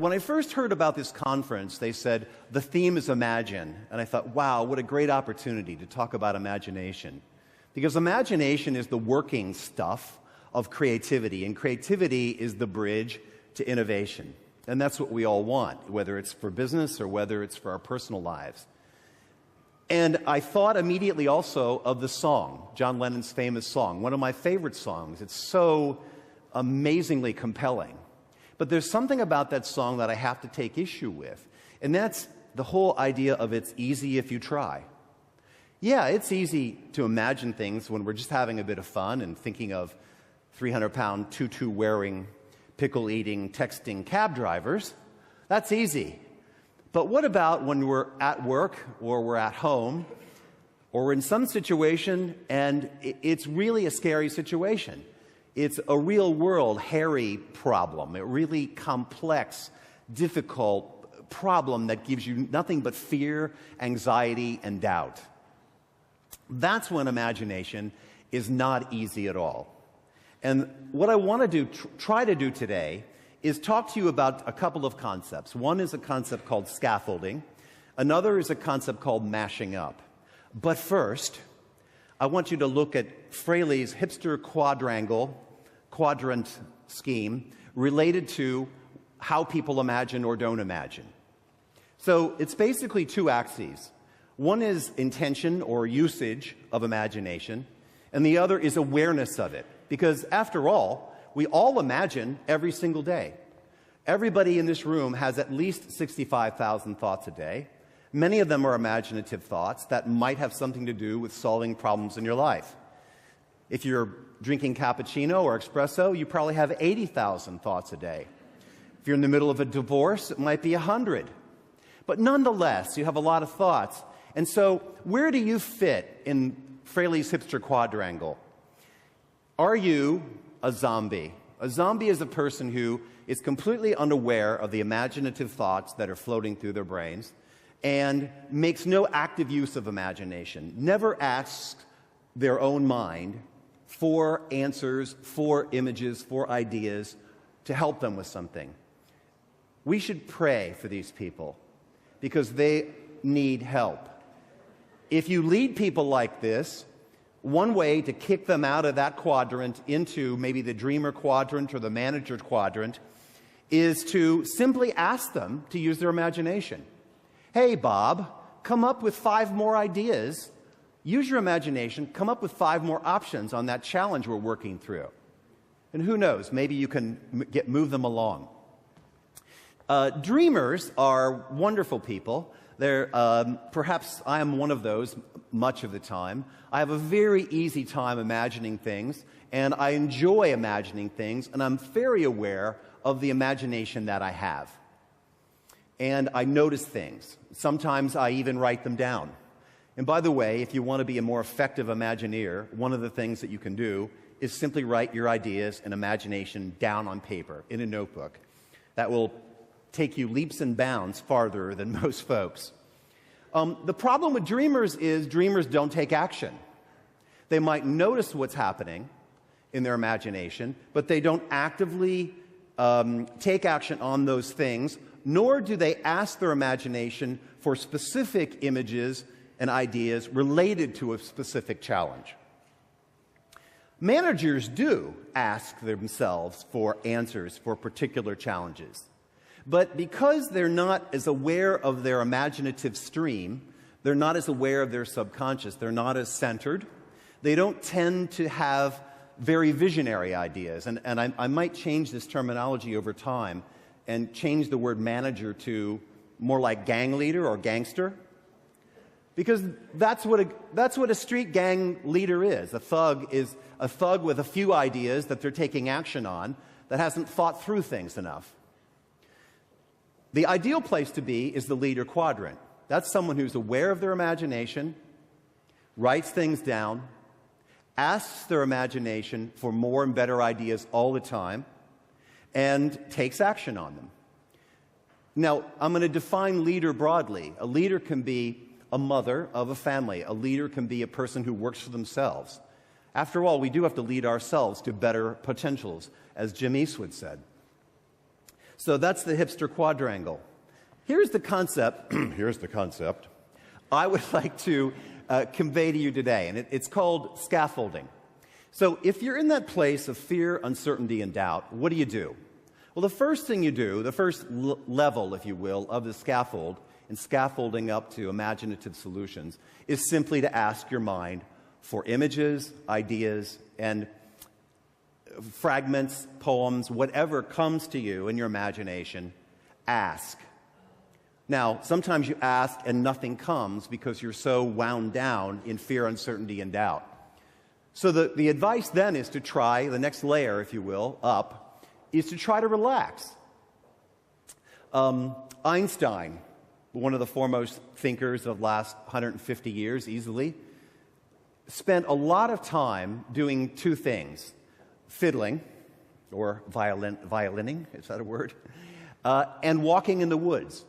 When I first heard about this conference, they said, the theme is imagine. And I thought, wow, what a great opportunity to talk about imagination. Because imagination is the working stuff of creativity, and creativity is the bridge to innovation. And that's what we all want, whether it's for business or whether it's for our personal lives. And I thought immediately also of the song, John Lennon's famous song, one of my favorite songs. It's so amazingly compelling. But there's something about that song that I have to take issue with, and that's the whole idea of it's easy if you try. Yeah, it's easy to imagine things when we're just having a bit of fun and thinking of 300-pound tutu-wearing, pickle-eating, texting cab drivers. That's easy. But what about when we're at work or we're at home or we're in some situation and it's really a scary situation? It's a real-world, hairy problem, a really complex, difficult problem that gives you nothing but fear, anxiety, and doubt. That's when imagination is not easy at all. And what I want to try to do today is talk to you about a couple of concepts. One is a concept called scaffolding. Another is a concept called mashing up. But first, I want you to look at Fraley's hipster quadrant scheme related to how people imagine or don't imagine. So it's basically two axes. One is intention or usage of imagination, and the other is awareness of it. Because after all, we all imagine every single day. Everybody in this room has at least 65,000 thoughts a day. Many of them are imaginative thoughts that might have something to do with solving problems in your life. If you're drinking cappuccino or espresso, you probably have 80,000 thoughts a day. If you're in the middle of a divorce, it might be 100. But nonetheless, you have a lot of thoughts. And so where do you fit in Fraley's hipster quadrangle? Are you a zombie? A zombie is a person who is completely unaware of the imaginative thoughts that are floating through their brains and makes no active use of imagination, never asks their own mind for answers, for images, for ideas to help them with something. We should pray for these people because they need help. If you lead people like this, one way to kick them out of that quadrant into maybe the dreamer quadrant or the manager quadrant is to simply ask them to use their imagination. Hey, Bob, come up with 5 more ideas. Use your imagination. Come up with 5 more options on that challenge we're working through. And who knows, maybe you can move them along. Dreamers are wonderful people. Perhaps I am one of those much of the time. I have a very easy time imagining things, and I enjoy imagining things, and I'm very aware of the imagination that I have. And I notice things. Sometimes I even write them down. And by the way, if you want to be a more effective Imagineer, one of the things that you can do is simply write your ideas and imagination down on paper in a notebook. That will take you leaps and bounds farther than most folks. The problem with dreamers is dreamers don't take action. They might notice what's happening in their imagination, but they don't actively take action on those things, nor do they ask their imagination for specific images and ideas related to a specific challenge. Managers do ask themselves for answers for particular challenges. But because they're not as aware of their imaginative stream, they're not as aware of their subconscious, they're not as centered, they don't tend to have very visionary ideas. And I might change this terminology over time and change the word manager to more like gang leader or gangster. Because that's what a street gang leader is. A thug with a few ideas that they're taking action on that hasn't thought through things enough. The ideal place to be is the leader quadrant. That's someone who's aware of their imagination, writes things down, asks their imagination for more and better ideas all the time, and takes action on them. Now, I'm going to define leader broadly. A leader can be a mother of a family. A leader can be a person who works for themselves. After all, we do have to lead ourselves to better potentials, as Jim Eastwood said. So that's the hipster quadrangle. Here's the concept. Here's the concept I would like to convey to you today, and it's called scaffolding. So if you're in that place of fear, uncertainty, and doubt, what do? Well, the first thing you do, the first level, if you will, of the scaffold, and scaffolding up to imaginative solutions, is simply to ask your mind for images, ideas, and fragments, poems, whatever comes to you in your imagination, ask. Now, sometimes you ask and nothing comes because you're so wound down in fear, uncertainty, and doubt. So the advice then is to try, the next layer, if you will, up, is to try to relax. Einstein, one of the foremost thinkers of the last 150 years, easily, spent a lot of time doing two things: fiddling, or violining, is that a word? And walking in the woods.